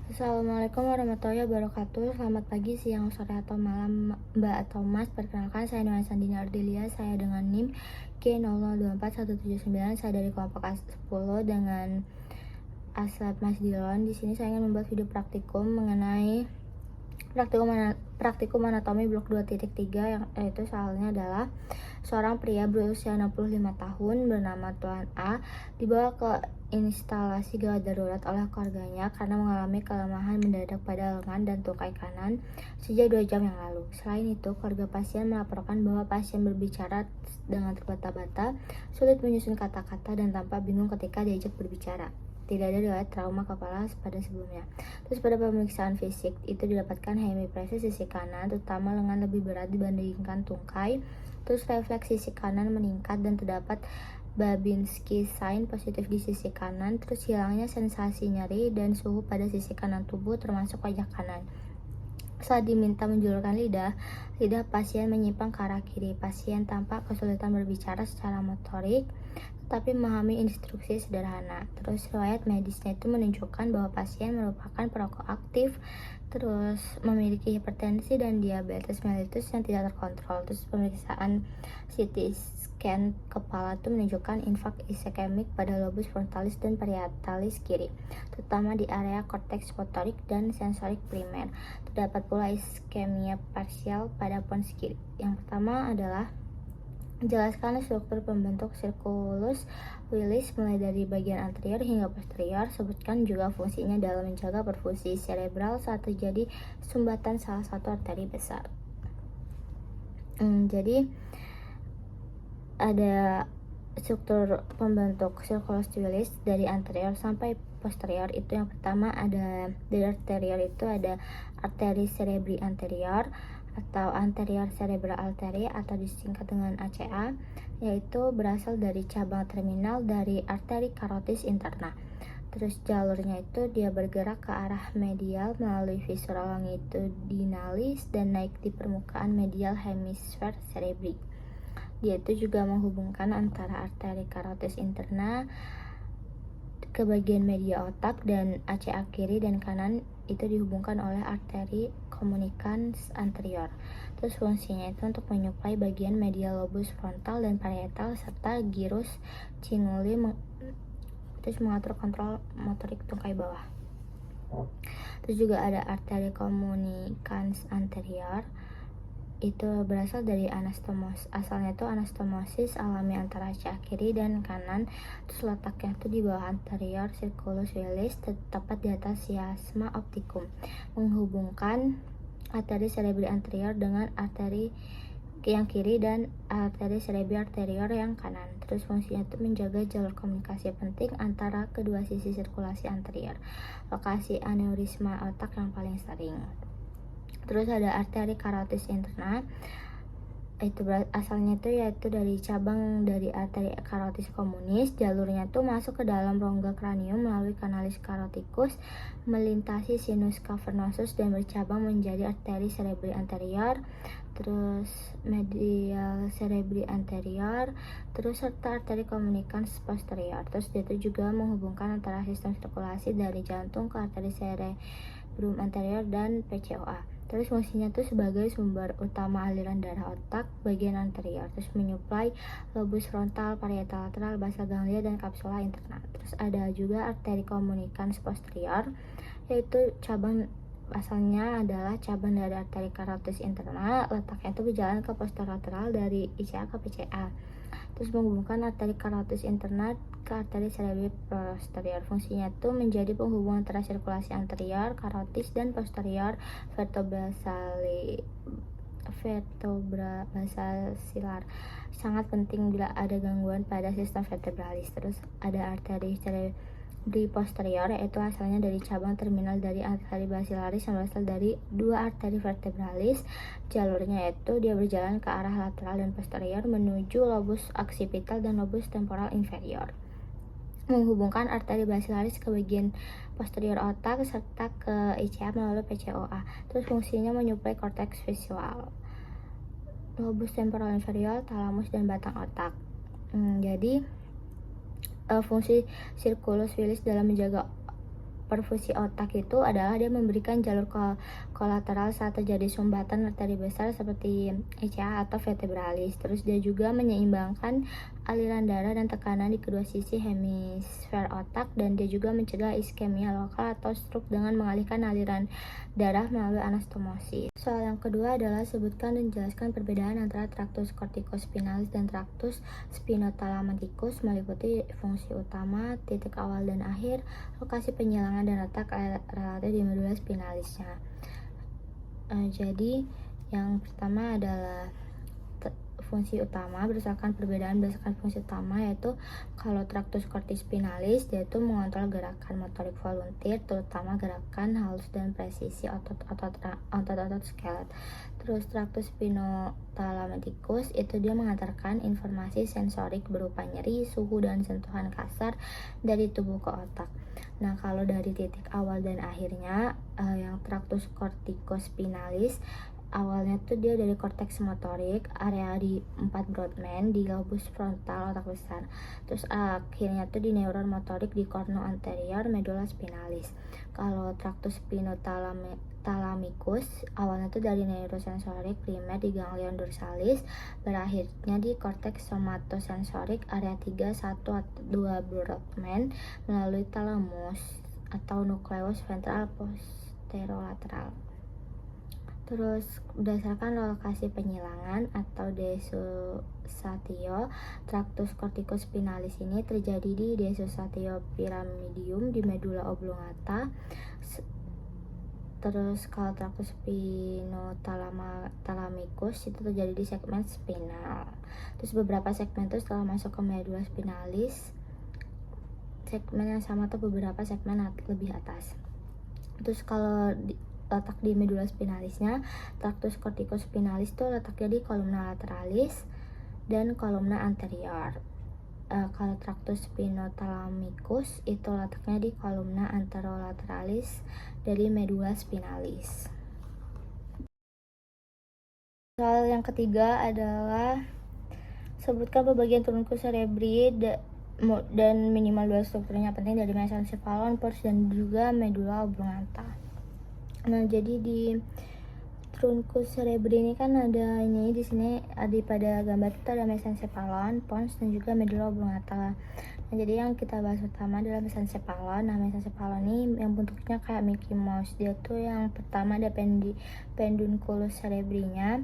Assalamualaikum warahmatullahi wabarakatuh. Selamat pagi, siang, sore, atau malam, Mbak atau Mas. Perkenalkan, saya Nuan Sandina Ardelia. Saya dengan NIM K0024179. Saya dari kelompok A10 dengan Aslat Mas Dilon. Di sini saya ingin membuat video praktikum mengenai praktikum anatomi blok 2.3, yang yaitu soalnya adalah seorang pria berusia 65 tahun bernama Tuan A dibawa ke instalasi gawat darurat oleh keluarganya karena mengalami kelemahan mendadak pada lengan dan tungkai kanan sejak 2 jam yang lalu. Selain itu, keluarga pasien melaporkan bahwa pasien berbicara dengan terbata-bata, sulit menyusun kata-kata, dan tampak bingung ketika diajak berbicara. Tidak ada riwayat trauma kepala pada sebelumnya. Terus pada pemeriksaan fisik itu didapatkan hemipressi sisi kanan, terutama lengan lebih berat dibandingkan tungkai. Terus refleks sisi kanan meningkat dan terdapat Babinski sign positif di sisi kanan. Terus hilangnya sensasi nyeri dan suhu pada sisi kanan tubuh termasuk wajah kanan. Saat diminta menjulurkan lidah pasien menyimpang ke arah kiri. Pasien tampak kesulitan berbicara secara motorik, tetapi memahami instruksi sederhana. Terus riwayat medisnya itu menunjukkan bahwa pasien merupakan perokok aktif, terus memiliki hipertensi dan diabetes mellitus yang tidak terkontrol. Terus pemeriksaan CT scan kepala itu menunjukkan infak iskemik pada lobus frontalis dan parietalis kiri, terutama di area korteks motorik dan sensorik primer. Terdapat pula iskemia parsial pada pons kiri. Yang pertama adalah jelaskan struktur pembentuk sirkulus Willis mulai dari bagian anterior hingga posterior. Sebutkan juga fungsinya dalam menjaga perfusi cerebral saat terjadi sumbatan salah satu arteri besar. Jadi ada struktur pembentuk sirkulus Willis dari anterior sampai posterior. Itu yang pertama ada dari anterior itu ada arteri cerebri anterior atau anterior cerebral artery atau disingkat dengan ACA, yaitu berasal dari cabang terminal dari arteri karotis interna. Terus jalurnya itu dia bergerak ke arah medial melalui visceral longitudinalis dan naik di permukaan medial hemisfer cerebri. Dia itu juga menghubungkan antara arteri karotis interna ke bagian media otak, dan ACA kiri dan kanan itu dihubungkan oleh arteri communicans anterior. Terus fungsinya itu untuk menyuplai bagian medial lobus frontal dan parietal serta gyrus cinguli, terus mengatur kontrol motorik tungkai bawah. Terus juga ada arteri communicans anterior, itu berasal dari asalnya itu anastomosis alami antara ACA kiri dan kanan. Terus letaknya itu di bawah anterior circulus Willis, tepat di atas chiasma opticum, menghubungkan arteri cerebri anterior dengan arteri yang kiri dan arteri cerebri anterior yang kanan. Terus fungsinya itu menjaga jalur komunikasi penting antara kedua sisi sirkulasi anterior, lokasi aneurisma otak yang paling sering. Terus ada arteri karotis interna, itu asalnya itu yaitu dari cabang dari arteri karotis communis. Jalurnya tuh masuk ke dalam rongga kranium melalui kanalis karotikus, melintasi sinus cavernosus dan bercabang menjadi arteri cerebri anterior, terus medial cerebri anterior, terus serta arteri communicans posterior. Terus dia itu juga menghubungkan antara sistem sirkulasi dari jantung ke arteri cerebrum anterior dan PCOA. Terus fungsinya tuh sebagai sumber utama aliran darah otak bagian anterior, terus menyuplai lobus frontal, parietal lateral, basal ganglia, dan kapsula interna. Terus ada juga arteri communicans posterior, yaitu cabang asalnya adalah cabang dari arteri karotis interna, letaknya itu berjalan ke posterolateral dari ICA ke PCA. Terus menghubungkan arteri karotis interna ke arteri cerebri posterior. Fungsinya itu menjadi penghubung antara sirkulasi anterior, karotis, dan posterior vertebra basilar. Sangat penting bila ada gangguan pada sistem vertebralis. Terus ada arteri cerebri posterior, yaitu asalnya dari cabang terminal dari arteri basilaris yang berasal dari dua arteri vertebralis. Jalurnya itu dia berjalan ke arah lateral dan posterior menuju lobus occipital dan lobus temporal inferior, menghubungkan arteri basilaris ke bagian posterior otak serta ke ICA melalui PCOA. Terus fungsinya menyuplai korteks visual, lobus temporal inferior, talamus, dan batang otak. Jadi fungsi sirkulus Willis dalam menjaga perfusi otak itu adalah dia memberikan jalur kolateral saat terjadi sumbatan arteri besar seperti ECA atau vertebralis. Terus dia juga menyeimbangkan aliran darah dan tekanan di kedua sisi hemisfer otak, dan dia juga mencegah iskemia lokal atau stroke dengan mengalihkan aliran darah melalui anastomosis. Soal yang kedua adalah sebutkan dan jelaskan perbedaan antara traktus corticospinalis dan traktus spinothalamikus meliputi fungsi utama, titik awal dan akhir, lokasi penyilangan dan letak relatif di medula spinalisnya. Jadi yang pertama adalah fungsi utama. Berdasarkan fungsi utama, yaitu kalau traktus corticospinalis dia itu mengontrol gerakan motorik volunteer, terutama gerakan halus dan presisi otot skelet. Terus traktus spinothalamikus itu dia mengantarkan informasi sensorik berupa nyeri, suhu, dan sentuhan kasar dari tubuh ke otak. Nah, kalau dari titik awal dan akhirnya, yang traktus corticospinalis awalnya tuh dia dari korteks motorik, area di 4 Brodmann, di lobus frontal otak besar. Terus akhirnya tuh di neuron motorik di kornu anterior medula spinalis. Kalau traktus spinothalamikus awalnya tuh dari neurosensorik primer di ganglion dorsalis, berakhirnya di korteks somatosensorik area 3, 1 atau 2 Brodmann melalui thalamus atau nukleus ventral posterolateral. Terus berdasarkan lokasi penyilangan atau desosatio, traktus corticospinalis ini terjadi di desosatio pyramidium di medula oblongata. Terus kalau traktus spinothalamikus itu terjadi di segmen spinal. Terus beberapa segmen itu setelah masuk ke medula spinalis, segmen yang sama atau beberapa segmen lebih atas. Terus kalau letak di medula spinalisnya, traktus corticospinalis itu letaknya di kolumna lateralis dan kolumna anterior. Kalau traktus spinothalamikus itu letaknya di kolumna anterolateralis dari medula spinalis. Soal yang ketiga adalah sebutkan pembagian trunkus cerebri dan minimal 2 strukturnya penting dari mesencephalon, pons, dan juga medula oblongata. Nah, jadi di trunkus cerebri ini kan ada ini di sini ada pada gambar itu ada mesencephalon, pons, dan juga medula oblongata. Nah, jadi yang kita bahas utama adalah mesencephalon. Nah, mesencephalon ini yang bentuknya kayak Mickey Mouse. Dia tuh yang pertama ada pedunculus cerebrinya.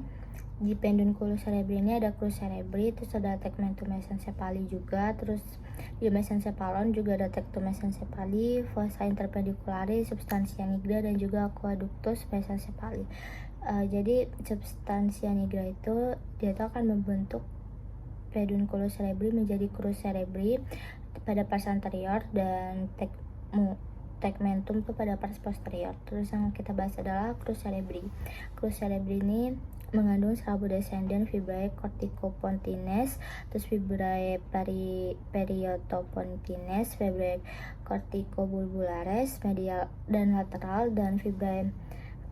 Di pedunculus cerebri ini ada crus cerebri, terus ada tegmentum mesencepali juga, terus di mesencephalon juga ada tectum mesencepali, fossa interpedicularis, substantia nigra, dan juga aqueductus mesencepali. Jadi substantia nigra itu dia tuh akan membentuk pedunculus cerebri menjadi crus cerebri pada pars anterior dan tegmentum tuh pada pars posterior. Terus yang kita bahas adalah crus cerebri. Crus cerebri ini mengandung serabodescendent fibrae corticopontines, terus fibrae periotopontines, fibrae corticobulbulares medial dan lateral, dan fibrae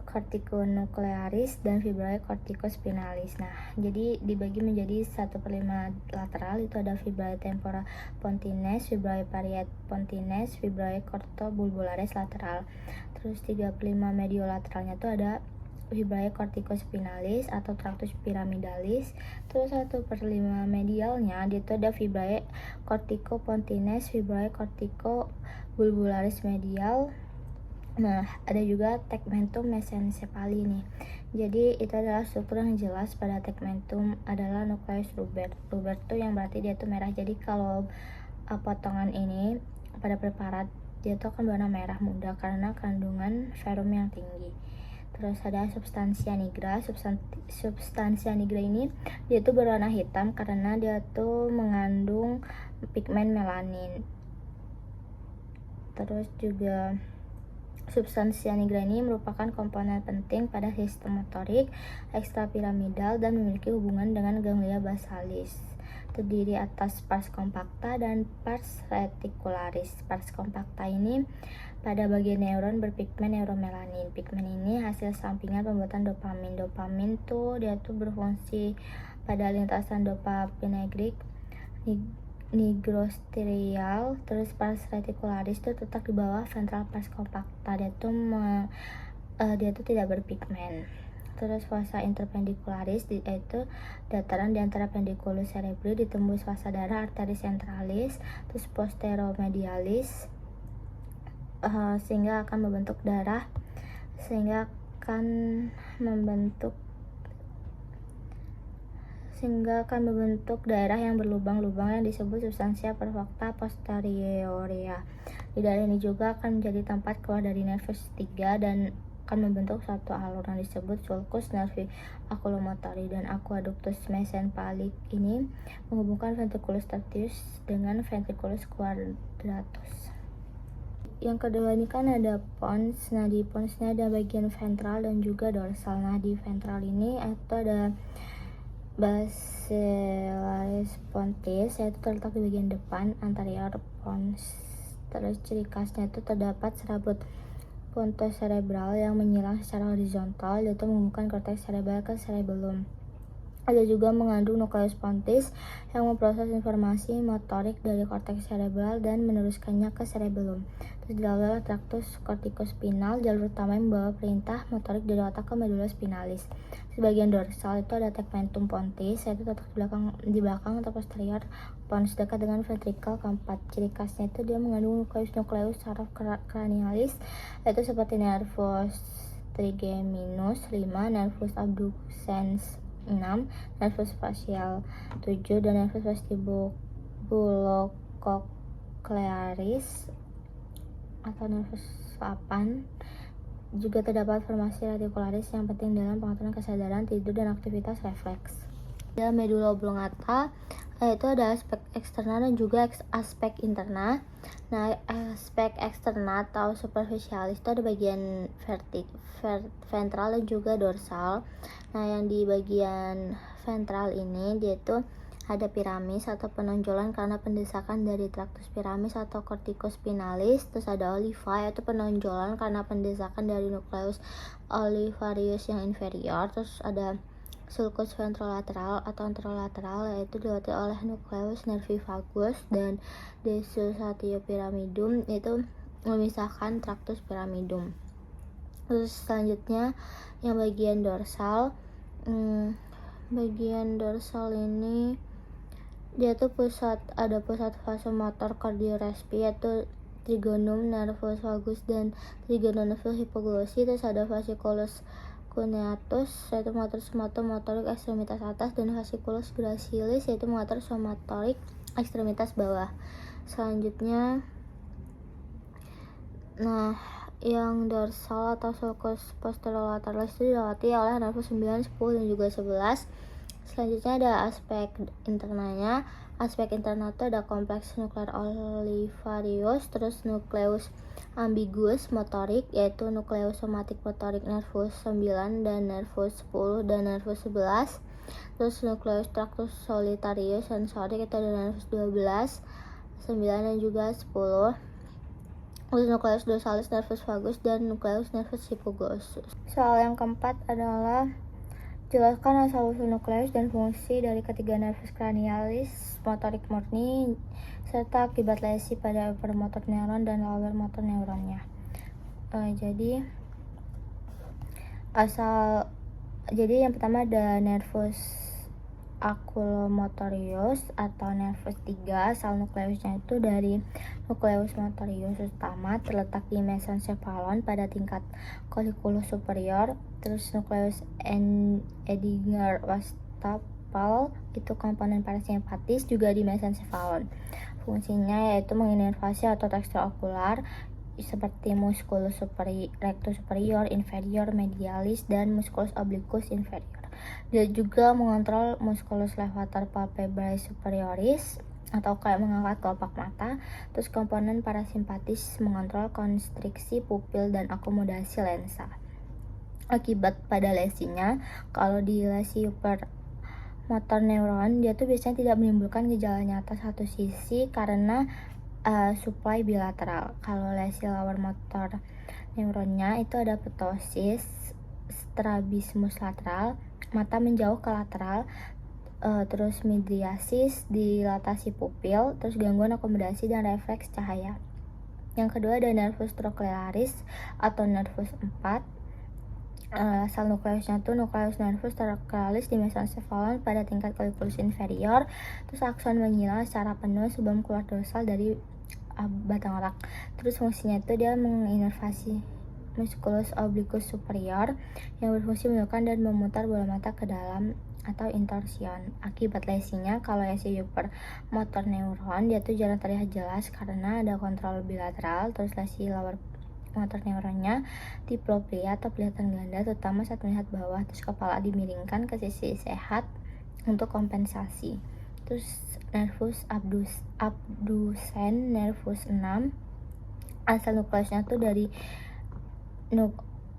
corticonuclearis dan fibrae corticospinalis. Nah, jadi dibagi menjadi 1/5 lateral, itu ada fibrae tempora pontines, fibrae pariepontines, fibrae cortobulbulares lateral. Terus 3/5 mediolateralnya itu ada fibrae corticospinalis atau traktus piramidalis. Terus 1/5 medialnya dia itu ada fibrae corticopontines, fibrae corticobulbularis medial. Nah, ada juga tegmentum mesencepali nih. Jadi itu adalah struktur yang jelas pada tegmentum adalah nukleus Rubert. Rubert tuh yang berarti dia tuh merah. Jadi kalau potongan ini pada preparat dia tuh akan berwarna merah muda karena kandungan ferum yang tinggi. Terus ada substansia nigra. Substansia nigra ini dia tuh berwarna hitam karena dia tuh mengandung pigmen melanin. Terus juga substansia nigra ini merupakan komponen penting pada sistem motorik ekstrapiramidal dan memiliki hubungan dengan ganglia basalis. Terdiri atas pars compacta dan pars reticularis. Pars compacta ini pada bagian neuron berpigmen neuromelanin. Pigmen ini hasil sampingan pembuatan dopamin. Dopamin tuh dia tuh berfungsi pada lintasan dopaminergic nigrostrial. Terus pars reticularis itu terletak di bawah ventral pars compacta. Dia tuh tidak berpigmen. Terus fossa interpendicularis yaitu dataran di antara pendiculus cerebri ditembus fossa darah arteris centralis, terus posteromedialis, sehingga akan membentuk daerah yang berlubang-lubang yang disebut substantia perfecta posterioria. Di daerah ini juga akan menjadi tempat keluar dari nervus 3 dan akan membentuk satu alur yang disebut sulcus nervi oculomotori, dan aqueductus mesencephalic ini menghubungkan ventriculus tertius dengan ventriculus quadratus. Yang kedua ini kan ada pons. Nah, di ponsnya ada bagian ventral dan juga dorsal. Nah, di ventral ini itu ada basilaris pontis, yaitu terletak di bagian depan anterior pons. Terus ciri khasnya itu terdapat serabut pontos cerebral yang menyilang secara horizontal, yaitu menghubungkan korteks cerebral ke cerebellum. Ada juga mengandung nukleus pontis yang memproses informasi motorik dari korteks cerebral dan meneruskannya ke cerebellum. Terus dilalui oleh traktus corticospinal, jalur utama yang membawa perintah motorik dari otak ke medulla spinalis. Sebagian dorsal itu ada tegmentum pontis, yaitu terletak di belakang atau posterior pons dekat dengan ventrikel keempat. Ciri khasnya itu dia mengandung nukleus saraf cranialis, yaitu seperti nervus trigeminus 5, nervus abducens 6, nervus facial 7, dan nervus vestibulocochlearis atau nervus 8. Juga terdapat formasi reticularis yang penting dalam pengaturan kesadaran, tidur, dan aktivitas refleks. Dalam medulla oblongata itu ada aspek eksterna dan juga aspek interna. Nah, aspek eksterna atau superficialis itu ada bagian ventral dan juga dorsal. Nah, yang di bagian ventral ini dia itu ada piramis atau penonjolan karena pendesakan dari traktus piramis atau corticospinalis. Terus ada oliva yaitu penonjolan karena pendesakan dari nukleus olivarius yang inferior. Terus ada sulcus ventrolateral atau anterolateral, yaitu dilewati oleh nukleus nervi vagus, dan desultatio pyramidum yaitu memisahkan traktus pyramidum. Terus selanjutnya yang bagian dorsal, ini dia tuh pusat vasomotor kardiorespi, yaitu trigonum nervus vagus dan trigonum nervus hypoglossy. Terus ada fasciculus cuneatus yaitu mengatur somatomotorik ekstremitas atas, dan fasciculus gracilis yaitu mengatur somotorik ekstremitas bawah. Selanjutnya, nah, yang dorsal atau sulcus posterolateral itu dilewati oleh nervus 9, 10, dan juga 11. Selanjutnya ada aspek internanya. Aspek interna itu ada kompleks nuklear olivarius, terus nukleus ambiguus motorik yaitu nukleus somatik motorik nervus 9 dan nervus 10 dan nervus 11. Terus nukleus tractus solitarius sensorik itu ada nervus 12, 9, dan juga 10. Terus nukleus dorsalis nervus vagus dan nukleus nervus hypoglossum. Soal yang keempat adalah jelaskan asal-usul nukleus dan fungsi dari ketiga nervus cranialis, motorik murni, serta akibat lesi pada upper motor neuron dan lower motor neuronnya. Jadi yang pertama ada nervus oculomotorius atau nervus 3. Asal nukleusnya itu dari nukleus motorius utama terletak di mesencephalon pada tingkat colliculus superior. Terus nukleus Edinger-Weisstaffel itu komponen parasimpatis juga di mesencephalon. Fungsinya yaitu menginervasi otot ekstraokular seperti musculus rectus superior, inferior, medialis, dan musculus obliquus inferior. Dia juga mengontrol musculus levator palpebrae superioris atau kayak mengangkat kelopak mata. Terus komponen parasimpatis mengontrol konstriksi pupil dan akomodasi lensa. Akibat pada lesinya, kalau di lesi upper motor neuron, dia tuh biasanya tidak menimbulkan gejala nyata satu sisi karena supply bilateral. Kalau lesi lower motor neuronnya itu ada ptosis, strabismus lateral, mata menjauh ke lateral, terus midriasis, dilatasi pupil, terus gangguan akomodasi dan refleks cahaya. Yang kedua ada nervus trochlearis atau nervus 4. Sel nukleusnya tuh nukleus nervus trochlearis di mesencephalon pada tingkat colliculus inferior, terus akson menyilang secara penuh sebelum keluar dorsal dari batang otak. Terus fungsinya itu dia menginervasi musculus obliquus superior yang berfungsi menundukkan dan memutar bola mata ke dalam atau intorsion. Akibat lesinya, kalau lesi upper motor neuron dia tuh jarang terlihat jelas karena ada kontrol bilateral. Terus lesi lower motor neuronnya diplopia atau kelihatan ganda terutama saat melihat bawah. Terus kepala dimiringkan ke sisi sehat untuk kompensasi. Terus nervus abducens nervus 6, asal nukleusnya tuh dari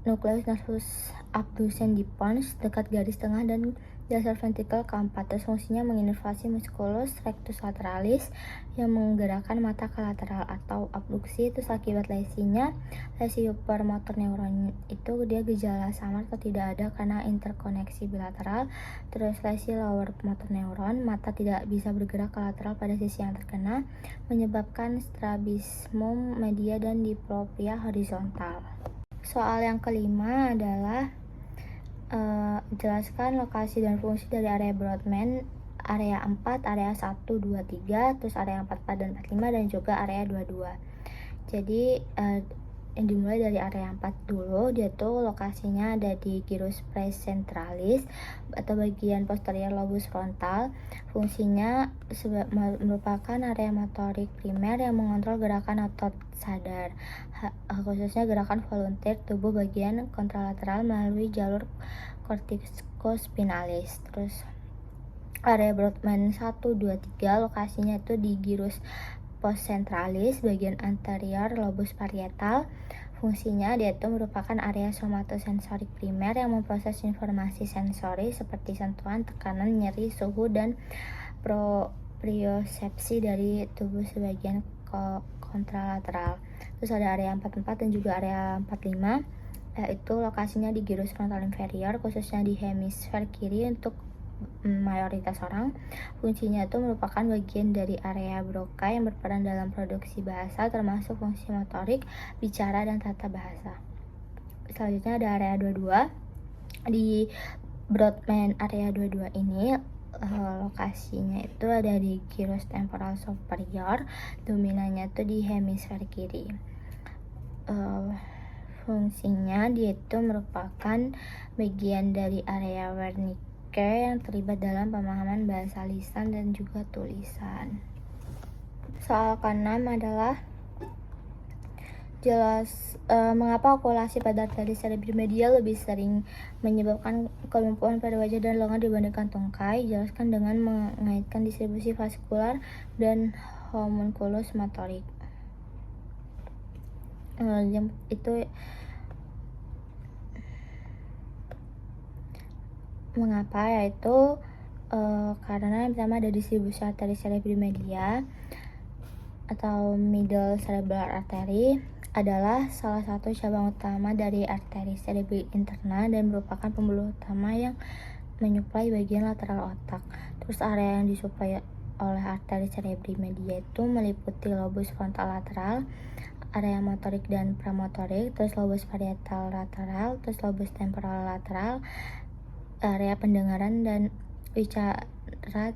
nukleus nervus abducens di pons dekat garis tengah dan dasar ventrikel keempat. Terus fungsinya menginervasi musculus rectus lateralis yang menggerakkan mata ke lateral atau abduksi. Terus akibat lesinya, lesi upper motor neuron itu dia gejala samar atau tidak ada karena interkoneksi bilateral. Terus lesi lower motor neuron, mata tidak bisa bergerak ke lateral pada sisi yang terkena, menyebabkan strabismum media dan diplopia horizontal. Soal yang kelima adalah jelaskan lokasi dan fungsi dari area Brodmann, area 4, area 1, 2, 3, terus area 44 dan 45, dan juga area 22. Jadi yang dimulai dari area 4 dulu, dia tuh lokasinya ada di gyrus praecentralis atau bagian posterior lobus frontal. Fungsinya merupakan area motorik primer yang mengontrol gerakan otot sadar, khususnya gerakan volunteer tubuh bagian kontralateral melalui jalur corticospinalis. Terus area Brodmann 1, 2, 3 lokasinya itu di gyrus postcentralis bagian anterior lobus parietal. Fungsinya dia itu merupakan area somatosensorik primer yang memproses informasi sensori seperti sentuhan, tekanan, nyeri, suhu, dan propriosepsi dari tubuh sebagian kontralateral. Terus ada area 44 dan juga area 45, yaitu lokasinya di gyrus frontal inferior, khususnya di hemisfer kiri untuk mayoritas orang. Fungsinya itu merupakan bagian dari area Broca yang berperan dalam produksi bahasa, termasuk fungsi motorik, bicara, dan tata bahasa. Selanjutnya ada area 22. Di Brodmann area 22 ini lokasinya itu ada di gyrus temporal superior, dominannya itu di hemisfer kiri. Fungsinya dia itu merupakan bagian dari area Wernicke yang terlibat dalam pemahaman bahasa lisan dan juga tulisan. Soal ke-6 adalah mengapa okulasi pada arteri cerebri medial lebih sering menyebabkan kelumpuhan pada wajah dan lengan dibandingkan tungkai. Jelaskan dengan mengaitkan distribusi vaskular dan homunculus motorik. Itu mengapa, yaitu karena yang pertama ada distribusi arteri cerebri media atau middle cerebral artery adalah salah satu cabang utama dari arteri cerebri interna dan merupakan pembuluh utama yang menyuplai bagian lateral otak. Terus area yang disuplai oleh arteri cerebri media itu meliputi lobus frontal lateral, area motorik dan premotorik, terus lobus parietal lateral, terus lobus temporal lateral, area pendengaran dan bicara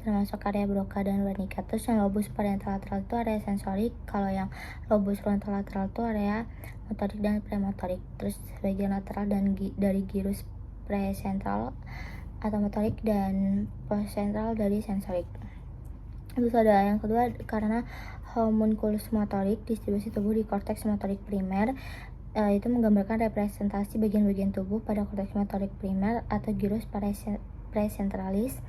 termasuk area Broca dan Wernicke. Terus yang lobus parietal lateral itu area sensorik, kalau yang lobus frontal lateral itu area motorik dan premotorik. Terus bagian lateral dan dari gyrus presentral atau motorik dan postcentral dari sensorik. Terus ada yang kedua, karena homunculus motorik, distribusi tubuh di korteks motorik primer itu menggambarkan representasi bagian-bagian tubuh pada korteks motorik primer atau gyrus praecentralis.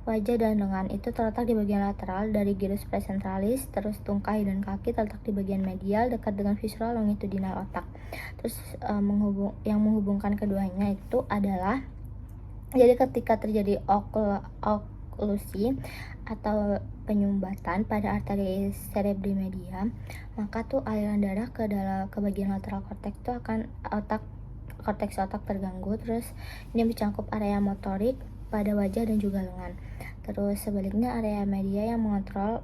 Wajah dan lengan itu terletak di bagian lateral dari gyrus praecentralis. Terus tungkai dan kaki terletak di bagian medial dekat dengan visceral longitudinal otak. Terus yang menghubungkan keduanya itu adalah, jadi ketika terjadi oklusi atau penyumbatan pada arteri cerebri media, maka tuh aliran darah ke bagian lateral korteks itu akan korteks otak terganggu. Terus ini mencangkup area motorik pada wajah dan juga lengan. Terus sebaliknya area media yang mengontrol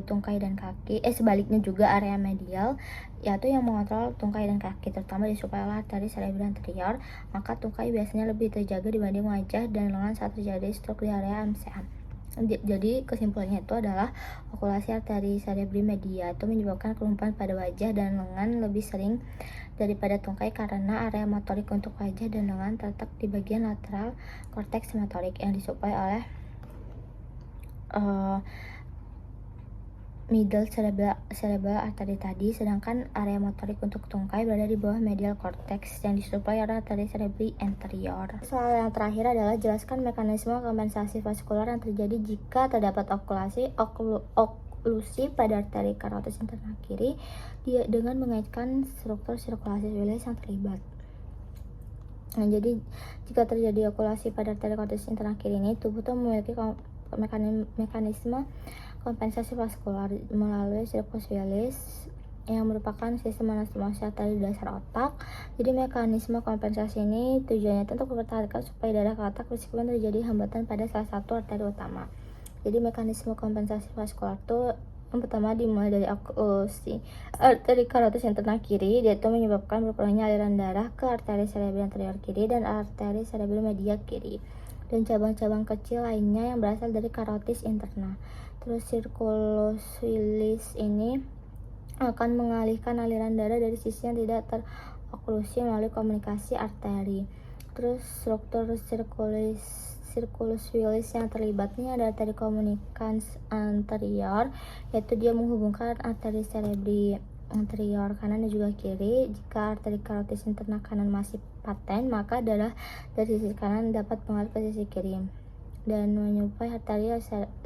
tungkai dan kaki, sebaliknya juga area medial yaitu yang mengontrol tungkai dan kaki, terutama disuplai oleh arteri cerebri anterior. Maka tungkai biasanya lebih terjaga dibanding wajah dan lengan saat terjadi stroke di area MCM. Jadi kesimpulannya itu adalah okulasi arteri cerebri media itu menyebabkan kelumpuhan pada wajah dan lengan lebih sering daripada tungkai karena area motorik untuk wajah dan lengan terletak di bagian lateral korteks motorik yang disuplai oleh uh, middle cerebral artery tadi, sedangkan area motorik untuk tungkai berada di bawah medial cortex yang disuplai oleh arteri cerebri anterior. Soal yang terakhir adalah jelaskan mekanisme kompensasi vaskular yang terjadi jika terdapat oklusi pada arteri karotis internal kiri dengan mengaitkan struktur sirkulasi Willis yang terlibat. Nah, jadi jika terjadi okulasi pada arteri karotis internal kiri ini, tubuh itu memiliki mekanisme kompensasi vaskular melalui sirkus Willis yang merupakan sistem anastomose arteri di dasar otak. Jadi mekanisme kompensasi ini tujuannya untuk mempertahankan supaya darah ke otak meskipun terjadi hambatan pada salah satu arteri utama. Jadi mekanisme kompensasi vaskular itu yang pertama dimulai dari oklusi arteri karotis internal kiri, yaitu menyebabkan berkurangnya aliran darah ke arteri cerebri anterior kiri dan arteri cerebri media kiri dan cabang-cabang kecil lainnya yang berasal dari karotis internal. Terus sirkulus Willis ini akan mengalihkan aliran darah dari sisi yang tidak teroklusi melalui komunikasi arteri. Terus struktur sirkulus Willis yang terlibatnya ada arteri komunikans anterior, yaitu dia menghubungkan arteri cerebri anterior kanan dan juga kiri. Jika arteri karotis internal kanan masih paten, maka darah dari sisi kanan dapat mengalir ke sisi kiri dan menyuplai arteri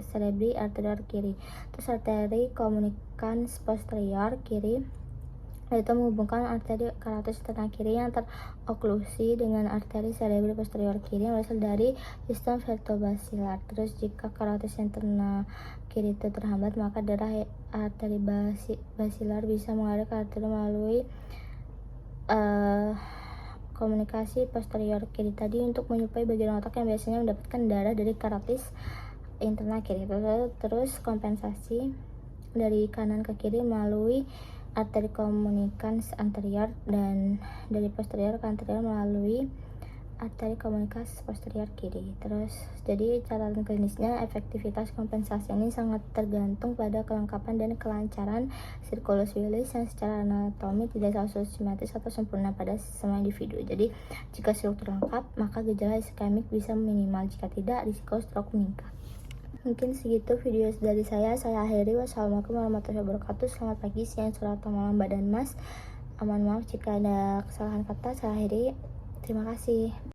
cerebri anterior kiri. Terus arteri komunikans posterior kiri yaitu menghubungkan arteri karotis internal kiri yang teroklusi dengan arteri cerebri posterior kiri yang berasal dari sistem vertebrovascular. Terus jika karotis internal kiri itu terhambat, maka darah arteri basilar bisa mengalir ke arteri melalui komunikasi posterior kiri tadi untuk menyuplai bagian otak yang biasanya mendapatkan darah dari karotis internal kiri. Terus kompensasi dari kanan ke kiri melalui arteri komunikans anterior dan dari posterior ke anterior melalui arteri komunikasi posterior kiri. Terus jadi catatan klinisnya, efektivitas kompensasi ini sangat tergantung pada kelengkapan dan kelancaran sirkulus Willis yang secara anatomi tidak selalu simetris atau sempurna pada semua individu. Jadi jika struktur lengkap, maka gejala iskemik bisa minimal, jika tidak risiko stroke meningkat. Mungkin segitu video dari saya akhiri. Wassalamualaikum warahmatullahi wabarakatuh. Selamat pagi, siang, sore, atau malam Mbak dan Mas. Mohon maaf jika ada kesalahan kata. Saya akhiri. Terima kasih.